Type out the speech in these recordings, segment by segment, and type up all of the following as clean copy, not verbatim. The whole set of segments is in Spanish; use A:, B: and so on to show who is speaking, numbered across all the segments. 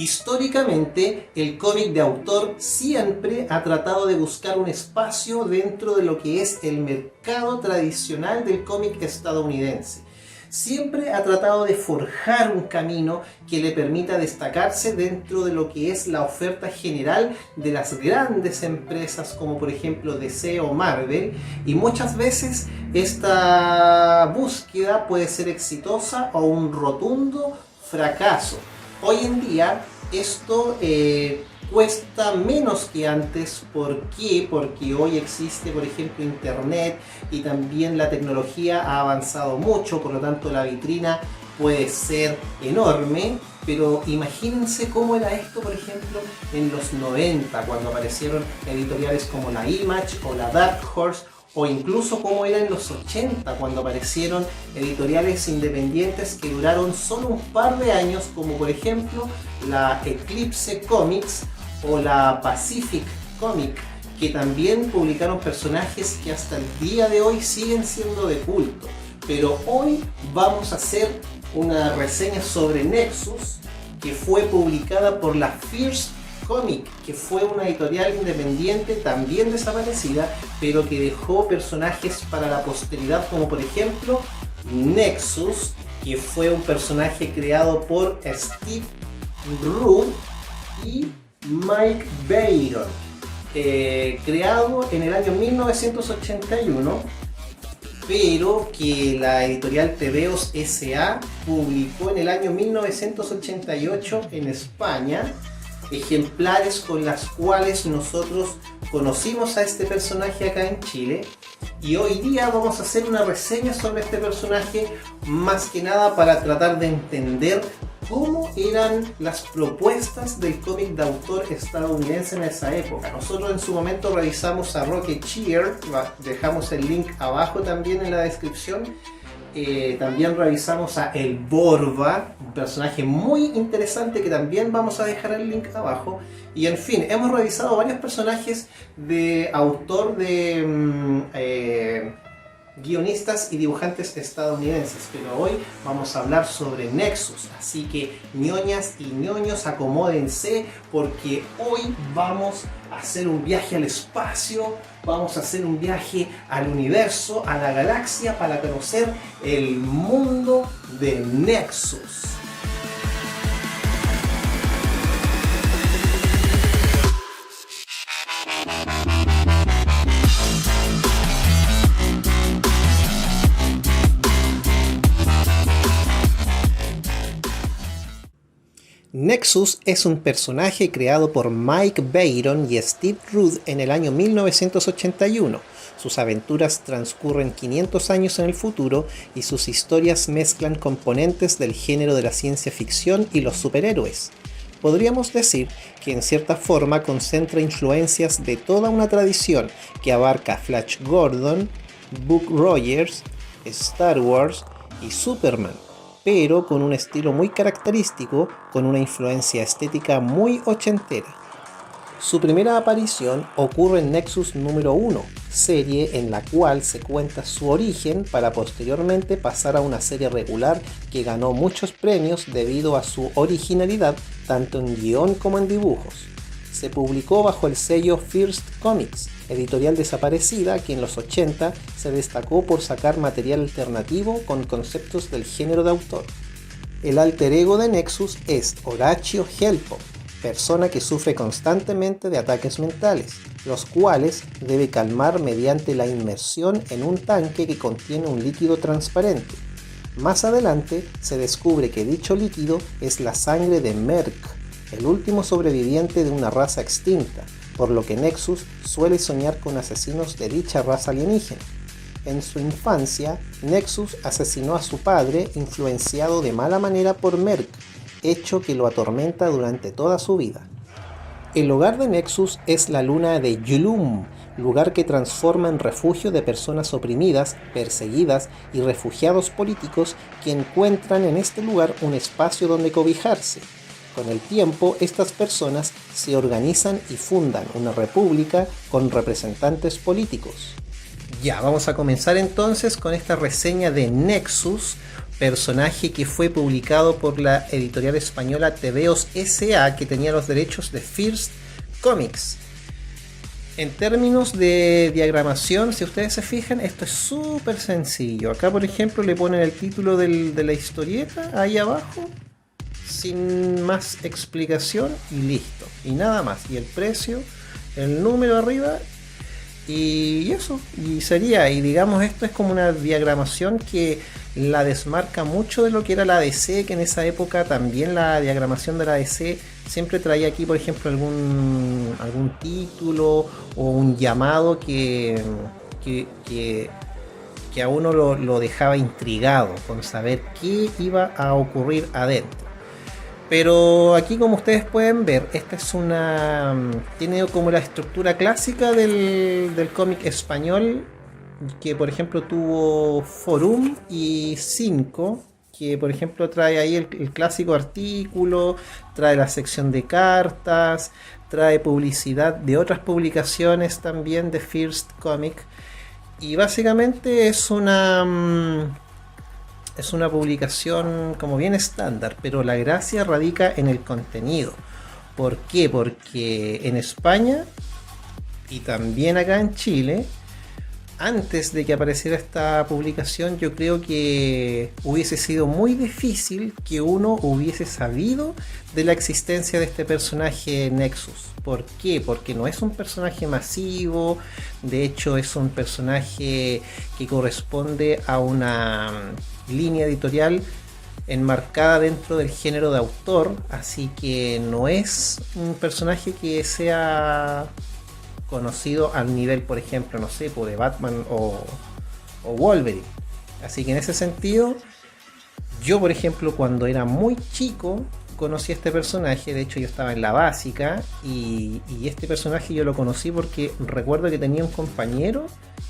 A: Históricamente, el cómic de autor siempre ha tratado de buscar un espacio dentro de lo que es el mercado tradicional del cómic estadounidense. Siempre ha tratado de forjar un camino que le permita destacarse dentro de lo que es la oferta general de las grandes empresas como por ejemplo DC o Marvel, y muchas veces esta búsqueda puede ser exitosa o un rotundo fracaso. Hoy en día esto cuesta menos que antes. ¿Por qué? Porque hoy existe, por ejemplo, internet y también la tecnología ha avanzado mucho, por lo tanto la vitrina puede ser enorme. Pero imagínense cómo era esto, por ejemplo, en los 90, cuando aparecieron editoriales como la Image o la Dark Horse, o incluso cómo era en los 80, cuando aparecieron editoriales independientes que duraron solo un par de años, como por ejemplo la Eclipse Comics o la Pacific Comic, que también publicaron personajes que hasta el día de hoy siguen siendo de culto. Pero hoy vamos a hacer una reseña sobre Nexus, que fue publicada por la First Comic, que fue una editorial independiente también desaparecida, pero que dejó personajes para la posteridad, como por ejemplo Nexus, que fue un personaje creado por Steve Rude y Mike Baron, creado en el año 1981, pero que la editorial Tebeos S.A. publicó en el año 1988 en España, ejemplares con las cuales nosotros conocimos a este personaje acá en Chile, y hoy día vamos a hacer una reseña sobre este personaje, más que nada para tratar de entender cómo eran las propuestas del cómic de autor estadounidense en esa época. Nosotros en su momento revisamos a Rocketeer, dejamos el link abajo también en la descripción. También revisamos a El Borba, un personaje muy interesante que también vamos a dejar el link abajo. Y en fin, hemos revisado varios personajes de autor de guionistas y dibujantes estadounidenses, pero hoy vamos a hablar sobre Nexus. Así que ñoñas y ñoños, acomódense, porque hoy vamos a hacer un viaje al espacio, vamos a hacer un viaje al universo, a la galaxia, para conocer el mundo de Nexus. Nexus es un personaje creado por Mike Baron y Steve Rude en el año 1981. Sus aventuras transcurren 500 años en el futuro y sus historias mezclan componentes del género de la ciencia ficción y los superhéroes. Podríamos decir que en cierta forma concentra influencias de toda una tradición que abarca Flash Gordon, Buck Rogers, Star Wars y Superman, pero con un estilo muy característico, con una influencia estética muy ochentera. Su primera aparición ocurre en Nexus número 1, serie en la cual se cuenta su origen para posteriormente pasar a una serie regular que ganó muchos premios debido a su originalidad tanto en guión como en dibujos. Se publicó bajo el sello First Comics, editorial desaparecida que en los 80 se destacó por sacar material alternativo con conceptos del género de autor. El alter ego de Nexus es Horatio Helpo, persona que sufre constantemente de ataques mentales, los cuales debe calmar mediante la inmersión en un tanque que contiene un líquido transparente. Más adelante se descubre que dicho líquido es la sangre de Merc, el último sobreviviente de una raza extinta, por lo que Nexus suele soñar con asesinos de dicha raza alienígena. En su infancia, Nexus asesinó a su padre influenciado de mala manera por Merc, hecho que lo atormenta durante toda su vida. El hogar de Nexus es la luna de Yulum, lugar que transforma en refugio de personas oprimidas, perseguidas y refugiados políticos que encuentran en este lugar un espacio donde cobijarse. Con el tiempo, estas personas se organizan y fundan una república con representantes políticos. Ya, vamos a comenzar entonces con esta reseña de Nexus, personaje que fue publicado por la editorial española Tebeos S.A., que tenía los derechos de First Comics. En términos de diagramación, si ustedes se fijan, esto es súper sencillo. Acá, por ejemplo, le ponen el título de la historieta ahí abajo, sin más explicación, y listo. Y nada más. Y el precio, el número arriba, y eso. Y sería, y digamos, esto es como una diagramación que la desmarca mucho de lo que era la DC, que en esa época también la diagramación de la DC siempre traía aquí, por ejemplo, algún título o un llamado que a uno lo dejaba intrigado con saber qué iba a ocurrir adentro. Pero aquí, como ustedes pueden ver, esta es tiene como la estructura clásica del cómic español, que por ejemplo tuvo Forum y 5, que por ejemplo trae ahí el clásico artículo, trae la sección de cartas, trae publicidad de otras publicaciones también de First Comic, y básicamente es una publicación como bien estándar, pero la gracia radica en el contenido. ¿Por qué? Porque en España y también acá en Chile, antes de que apareciera esta publicación, yo creo que hubiese sido muy difícil que uno hubiese sabido de la existencia de este personaje Nexus. ¿Por qué? Porque no es un personaje masivo, de hecho es un personaje que corresponde a una línea editorial enmarcada dentro del género de autor, así que no es un personaje que sea conocido al nivel, por ejemplo, no sé, de Batman o Wolverine. Así que en ese sentido, yo por ejemplo cuando era muy chico conocí a este personaje. De hecho yo estaba en la básica y este personaje yo lo conocí porque recuerdo que tenía un compañero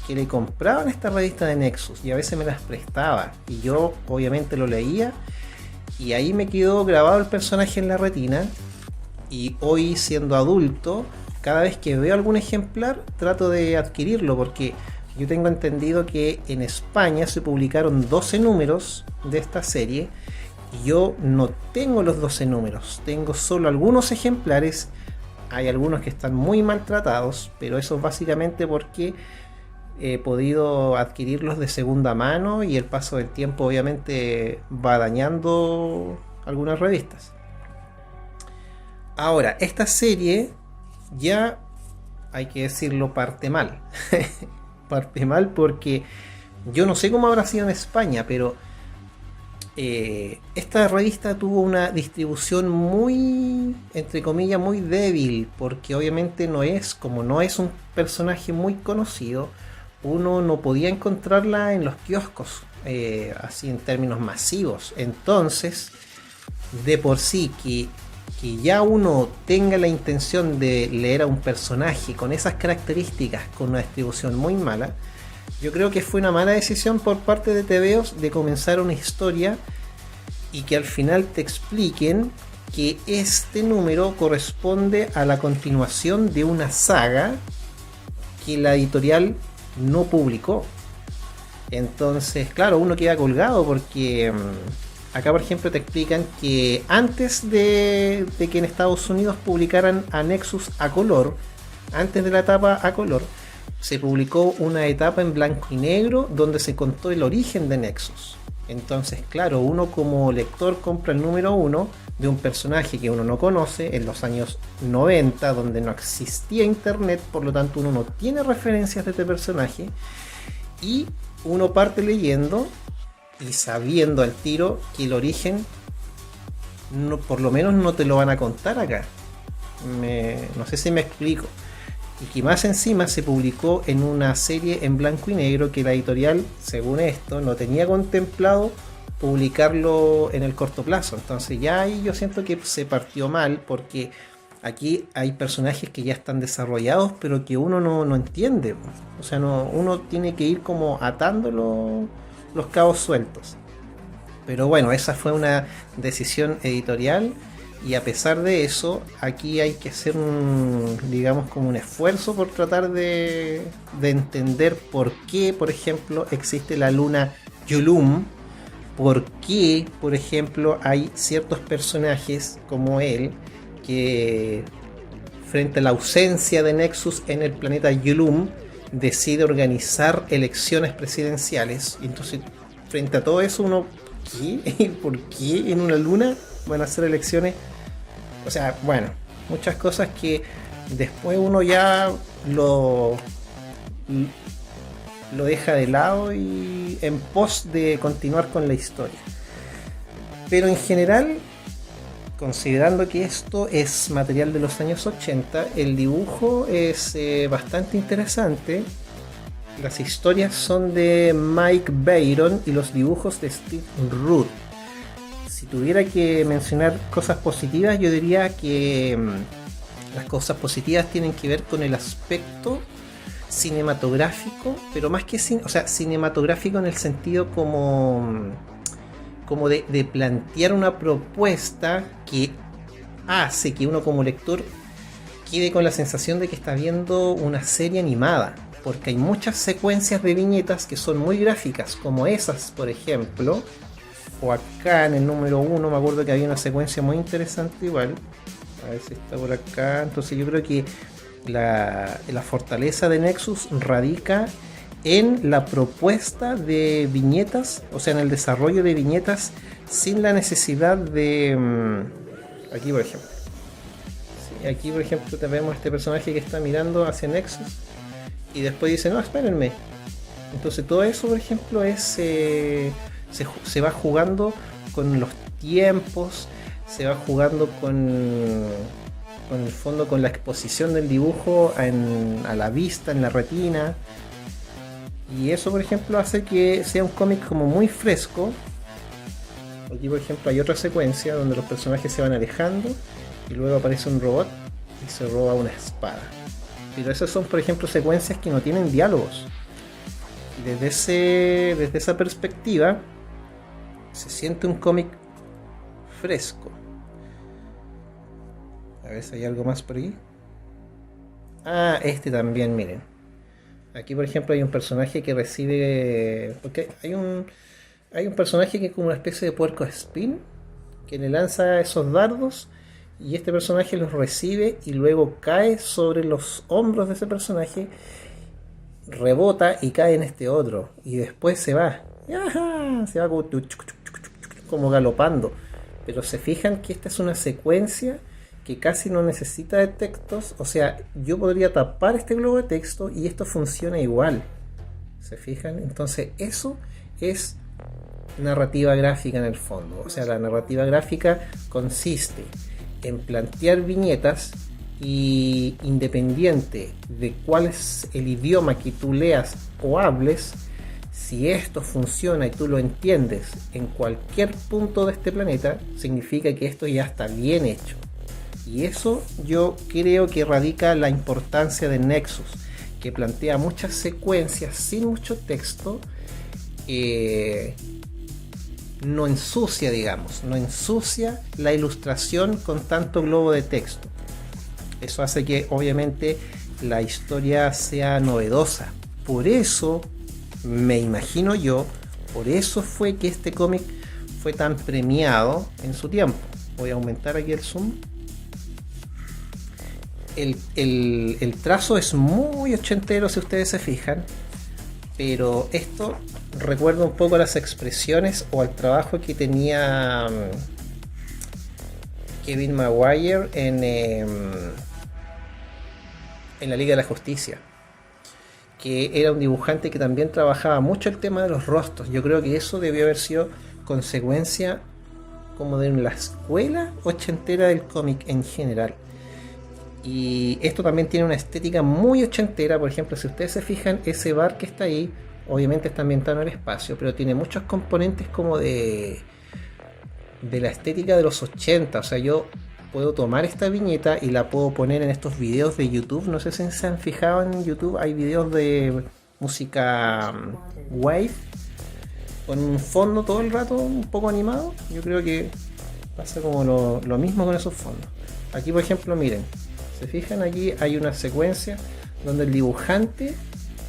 A: que le compraban esta revista de Nexus y a veces me las prestaba y yo obviamente lo leía, y ahí me quedó grabado el personaje en la retina. Y hoy, siendo adulto, cada vez que veo algún ejemplar trato de adquirirlo, porque yo tengo entendido que en España se publicaron 12 números de esta serie y yo no tengo los 12 números, tengo solo algunos ejemplares. Hay algunos que están muy maltratados, pero eso es básicamente porque he podido adquirirlos de segunda mano y el paso del tiempo obviamente va dañando algunas revistas. Ahora, esta serie ya, hay que decirlo, parte mal. Parte mal porque yo no sé cómo habrá sido en España, pero esta revista tuvo una distribución muy, entre comillas, muy débil, porque obviamente no es un personaje muy conocido, uno no podía encontrarla en los kioscos, así en términos masivos. Entonces, de por sí que ya uno tenga la intención de leer a un personaje con esas características, con una distribución muy mala, yo creo que fue una mala decisión por parte de TVOs de comenzar una historia y que al final te expliquen que este número corresponde a la continuación de una saga que la editorial no publicó. Entonces, claro, uno queda colgado porque acá, por ejemplo, te explican que antes de que en Estados Unidos publicaran a Nexus a color, antes de la etapa a color, se publicó una etapa en blanco y negro donde se contó el origen de Nexus. Entonces, claro, uno como lector compra el número 1 de un personaje que uno no conoce en los años 90, donde no existía internet, por lo tanto uno no tiene referencias de este personaje, y uno parte leyendo y sabiendo al tiro que el origen no, por lo menos no te lo van a contar acá. No sé si me explico. Y que más encima se publicó en una serie en blanco y negro que la editorial, según esto, no tenía contemplado publicarlo en el corto plazo. Entonces ya ahí yo siento que se partió mal, porque aquí hay personajes que ya están desarrollados pero que uno no entiende. O sea, uno tiene que ir como atando los cabos sueltos. Pero bueno, esa fue una decisión editorial. Y a pesar de eso, aquí hay que hacer digamos como un esfuerzo por tratar de entender por qué, por ejemplo, existe la luna Yulum, por qué, por ejemplo, hay ciertos personajes como él que, frente a la ausencia de Nexus en el planeta Yulum, decide organizar elecciones presidenciales. Y entonces, frente a todo eso, uno, ¿qué? ¿Por qué en una luna van a hacer elecciones? O sea, bueno, muchas cosas que después uno ya lo deja de lado y en pos de continuar con la historia. Pero en general, considerando que esto es material de los años 80, el dibujo es bastante interesante. Las historias son de Mike Byron y los dibujos de Steve Rude. Si tuviera que mencionar cosas positivas, yo diría que las cosas positivas tienen que ver con el aspecto cinematográfico, pero más que cinematográfico en el sentido como de plantear una propuesta que hace que uno como lector quede con la sensación de que está viendo una serie animada, porque hay muchas secuencias de viñetas que son muy gráficas, como esas, por ejemplo, o acá en el número 1 me acuerdo que había una secuencia muy interesante igual, a ver si está por acá. Entonces yo creo que la fortaleza de Nexus radica en la propuesta de viñetas, o sea, en el desarrollo de viñetas sin la necesidad de... Aquí por ejemplo. Sí, aquí por ejemplo tenemos este personaje que está mirando hacia Nexus y después dice, no, espérenme. Entonces todo eso por ejemplo es se va jugando con los tiempos, se va jugando con el fondo, con la exposición del dibujo a la vista, en la retina. Y eso, por ejemplo, hace que sea un cómic como muy fresco. Aquí, por ejemplo, hay otra secuencia donde los personajes se van alejando y luego aparece un robot y se roba una espada. Pero esas son, por ejemplo, secuencias que no tienen diálogos. Y desde esa perspectiva se siente un cómic fresco. A ver si hay algo más por ahí. Ah, este también, miren. Aquí, por ejemplo, hay un personaje que recibe... Porque hay un personaje que es como una especie de puerco espín que le lanza esos dardos y este personaje los recibe y luego cae sobre los hombros de ese personaje, rebota y cae en este otro y después se va. Se va como galopando. Pero se fijan que esta es una secuencia que casi no necesita de textos, o sea, yo podría tapar este globo de texto y esto funciona igual. ¿Se fijan? Entonces eso es narrativa gráfica en el fondo. O sea, la narrativa gráfica consiste en plantear viñetas y independiente de cuál es el idioma que tú leas o hables, si esto funciona y tú lo entiendes en cualquier punto de este planeta, significa que esto ya está bien hecho. Y eso yo creo que radica la importancia de Nexus, que plantea muchas secuencias sin mucho texto, no ensucia la ilustración con tanto globo de texto. Eso hace que obviamente la historia sea novedosa. Por eso, me imagino yo, por eso fue que este cómic fue tan premiado en su tiempo. Voy a aumentar aquí el zoom. El trazo es muy ochentero si ustedes se fijan, pero esto recuerda un poco a las expresiones o al trabajo que tenía Kevin Maguire en la Liga de la Justicia, que era un dibujante que también trabajaba mucho el tema de los rostros. Yo creo que eso debió haber sido consecuencia como de la escuela ochentera del cómic en general. Y esto también tiene una estética muy ochentera. Por ejemplo, si ustedes se fijan, ese bar que está ahí obviamente está ambientado en el espacio, pero tiene muchos componentes como de la estética de los 80. O sea, yo puedo tomar esta viñeta y la puedo poner en estos videos de YouTube. No sé si se han fijado, en YouTube hay videos de música wave con un fondo todo el rato un poco animado. Yo creo que pasa como lo mismo con esos fondos. Aquí, por ejemplo, miren, se fijan, aquí hay una secuencia donde el dibujante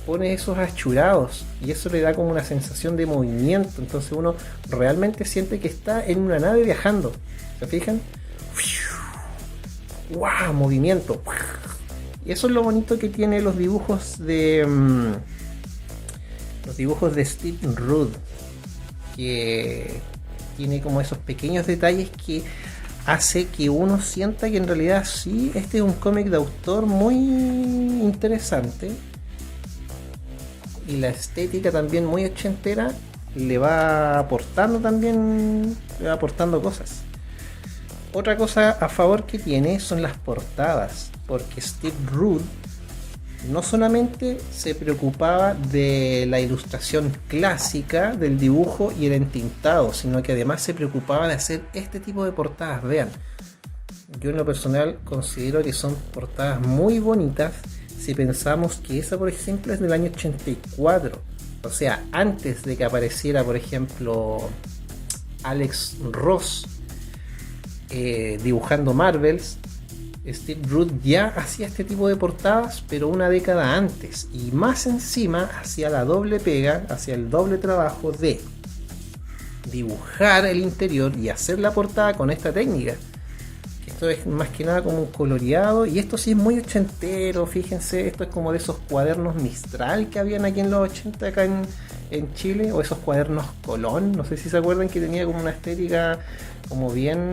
A: pone esos achurados y eso le da como una sensación de movimiento, entonces uno realmente siente que está en una nave viajando, ¿se fijan? ¡Wow! Movimiento. Y eso es lo bonito que tiene los dibujos de Steve Rude, que tiene como esos pequeños detalles que hace que uno sienta que en realidad sí, este es un cómic de autor muy interesante, y la estética también muy ochentera le va aportando cosas. Otra cosa a favor que tiene son las portadas, porque Steve Rude no solamente se preocupaba de la ilustración clásica del dibujo y el entintado, sino que además se preocupaba de hacer este tipo de portadas. Vean, yo en lo personal considero que son portadas muy bonitas si pensamos que esa, por ejemplo, es del año 84, o sea, antes de que apareciera, por ejemplo, Alex Ross dibujando Marvels. Steve Rude ya hacía este tipo de portadas, pero una década antes, y más encima hacía la doble pega, hacía el doble trabajo de dibujar el interior y hacer la portada con esta técnica. Esto es más que nada como un coloreado, y esto sí es muy ochentero, fíjense, esto es como de esos cuadernos Mistral que habían aquí en los 80 acá en Chile, o esos cuadernos Colón, no sé si se acuerdan, que tenía como una estética como bien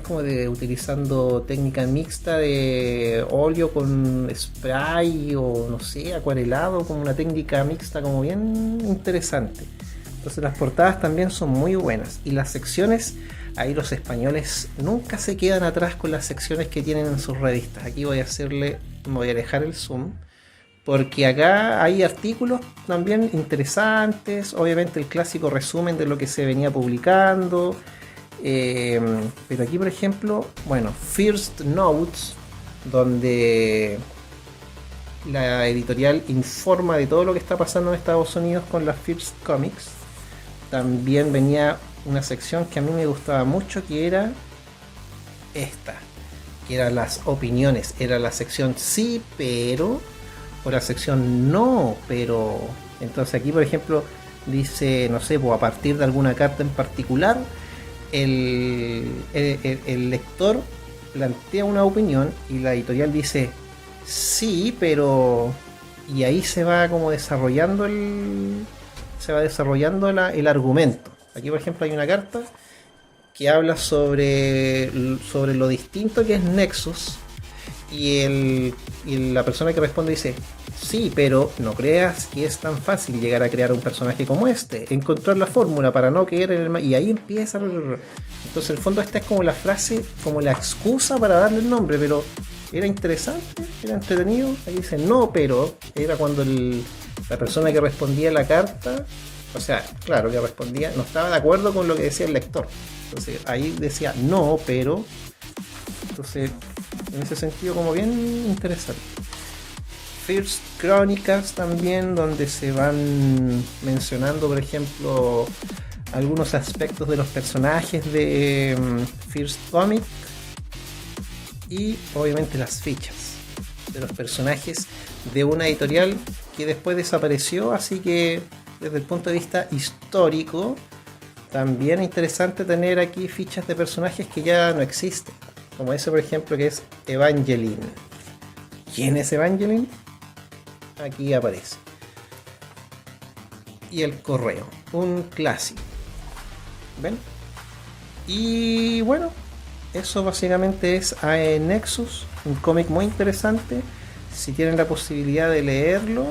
A: como de utilizando técnica mixta de óleo con spray o no sé, acuarelado, como una técnica mixta como bien interesante. Entonces las portadas también son muy buenas, y las secciones, ahí los españoles nunca se quedan atrás con las secciones que tienen en sus revistas. Aquí voy a alejar el zoom, porque acá hay artículos también interesantes, obviamente el clásico resumen de lo que se venía publicando. Pero aquí, por ejemplo, bueno, First Notes, donde la editorial informa de todo lo que está pasando en Estados Unidos con las First Comics. También venía una sección que a mí me gustaba mucho, que era esta, que eran las opiniones. Era la sección sí, pero, o la sección no, pero. Entonces aquí, por ejemplo, dice, no sé, pues a partir de alguna carta en particular, el lector plantea una opinión y la editorial dice sí, pero, y ahí se va como desarrollando el argumento. Aquí, por ejemplo, hay una carta que habla sobre lo distinto que es Nexus, y la persona que responde dice sí, pero no creas que es tan fácil llegar a crear un personaje como este, encontrar la fórmula para no caer en el... y ahí empieza. Entonces, en el fondo, esta es como la frase, como la excusa para darle el nombre, pero era interesante, era entretenido. Ahí dice no, pero era cuando la persona que respondía la carta, o sea, claro, que respondía, no estaba de acuerdo con lo que decía el lector. Entonces ahí decía no, pero. Entonces, en ese sentido, como bien interesante. First Crónicas también, donde se van mencionando, por ejemplo, algunos aspectos de los personajes de First Comic, y obviamente las fichas de los personajes de una editorial que después desapareció, así que desde el punto de vista histórico también es interesante tener aquí fichas de personajes que ya no existen, como ese, por ejemplo, que es Evangeline. ¿Quién es Evangeline? Aquí aparece. Y el correo, un clásico. ¿Ven? Y bueno, eso básicamente es AE Nexus, un cómic muy interesante. Si tienen la posibilidad de leerlo,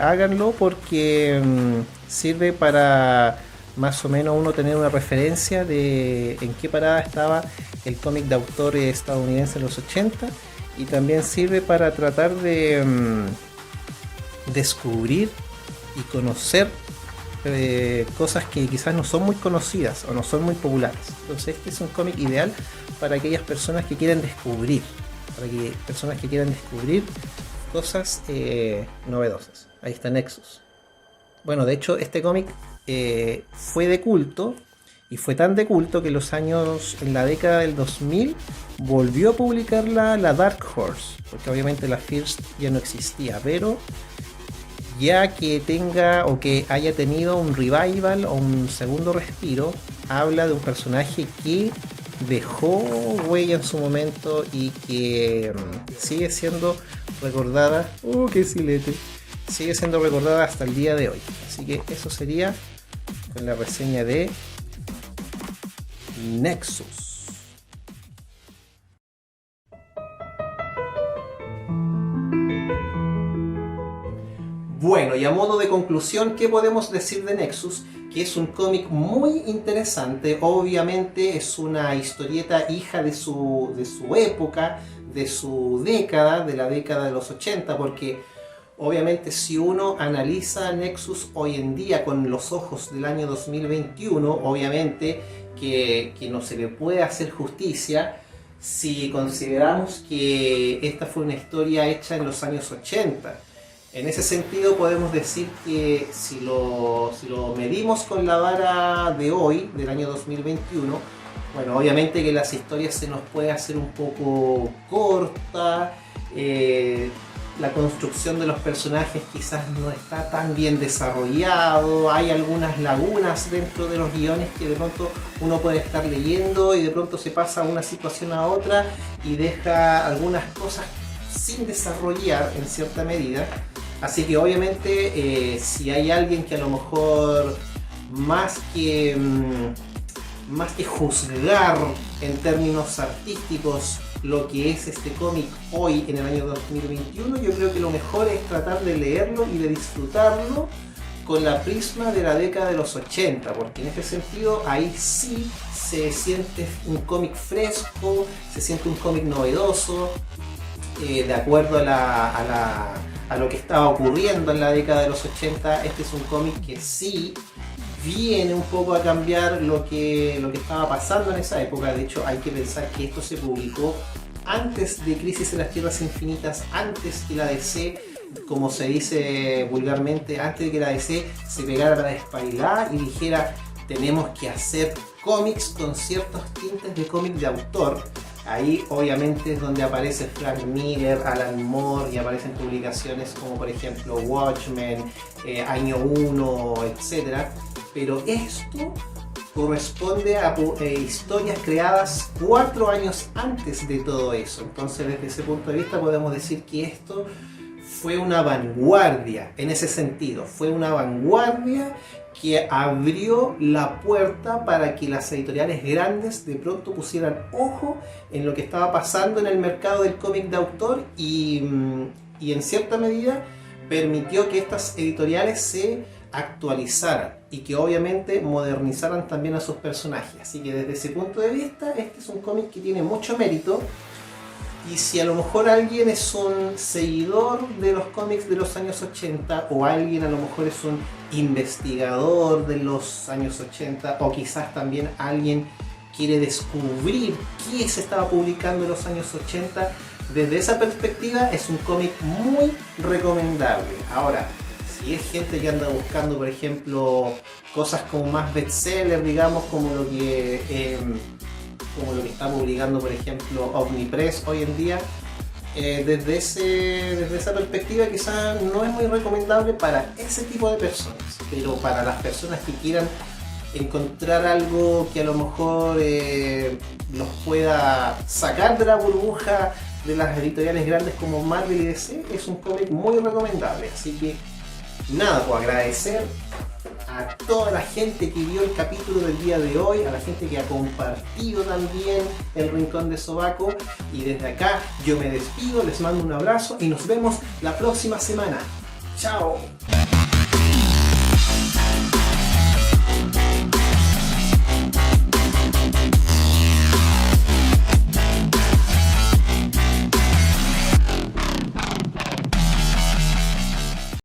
A: háganlo, porque sirve para más o menos uno tener una referencia de en qué parada estaba el cómic de autor estadounidense en los 80, y también sirve para tratar de descubrir y conocer cosas que quizás no son muy conocidas o no son muy populares. Entonces este es un cómic ideal para aquellas personas que quieren descubrir, cosas novedosas. Ahí está Nexus. Bueno, de hecho este cómic fue de culto, Y fue tan de culto que en la década del 2000 volvió a publicarla la Dark Horse, porque obviamente la First ya no existía, pero ya que tenga o que haya tenido un revival o un segundo respiro, habla de un personaje que dejó huella en su momento y que sigue siendo recordada. ¡Qué silete! Sigue siendo recordada hasta el día de hoy. Así que eso sería con la reseña de Nexus. Bueno, y a modo de conclusión, ¿qué podemos decir de Nexus? Que es un cómic muy interesante. Obviamente es una historieta hija de su época, de su década, de la década de los 80, porque obviamente si uno analiza Nexus hoy en día con los ojos del año 2021, obviamente que no se le puede hacer justicia si consideramos que esta fue una historia hecha en los años 80. En ese sentido podemos decir que si lo medimos con la vara de hoy, del año 2021, bueno, obviamente que las historias se nos puede hacer un poco corta, la construcción de los personajes quizás no está tan bien desarrollado, hay algunas lagunas dentro de los guiones que de pronto uno puede estar leyendo y de pronto se pasa de una situación a otra y deja algunas cosas sin desarrollar en cierta medida. Así que obviamente si hay alguien que a lo mejor más que juzgar en términos artísticos lo que es este cómic hoy en el año 2021, yo creo que lo mejor es tratar de leerlo y de disfrutarlo con la prisma de la década de los 80, porque en ese sentido ahí sí se siente un cómic fresco, se siente un cómic novedoso, de acuerdo a lo que estaba ocurriendo en la década de los 80. Este es un cómic que sí viene un poco a cambiar lo que estaba pasando en esa época. De hecho, hay que pensar que esto se publicó antes de Crisis en las Tierras Infinitas, antes que la DC, como se dice vulgarmente, antes de que la DC se pegara la despailada y dijera tenemos que hacer cómics con ciertos tintes de cómic de autor. Ahí obviamente es donde aparece Frank Miller, Alan Moore, y aparecen publicaciones como por ejemplo Watchmen, Año 1, etc. Pero esto corresponde a historias creadas 4 años antes de todo eso. Entonces desde ese punto de vista podemos decir que esto fue una vanguardia en ese sentido. Fue una vanguardia que abrió la puerta para que las editoriales grandes de pronto pusieran ojo en lo que estaba pasando en el mercado del cómic de autor y en cierta medida permitió que estas editoriales se actualizaran y que obviamente modernizaran también a sus personajes. Así que desde ese punto de vista este es un cómic que tiene mucho mérito. Y si a lo mejor alguien es un seguidor de los cómics de los años 80 o alguien a lo mejor es un investigador de los años 80 o quizás también alguien quiere descubrir qué se estaba publicando en los años 80, desde esa perspectiva es un cómic muy recomendable. Ahora, si es gente que anda buscando por ejemplo cosas como más bestseller, digamos, como lo que está publicando por ejemplo Omnipress hoy en día, desde esa perspectiva quizás no es muy recomendable para ese tipo de personas, pero para las personas que quieran encontrar algo que a lo mejor los pueda sacar de la burbuja de las editoriales grandes como Marvel y DC, es un cómic muy recomendable. Así que nada, pues agradecer a toda la gente que vio el capítulo del día de hoy, a la gente que ha compartido también el Rincón de Sobaco, y desde acá yo me despido, les mando un abrazo y nos vemos la próxima semana. ¡Chao!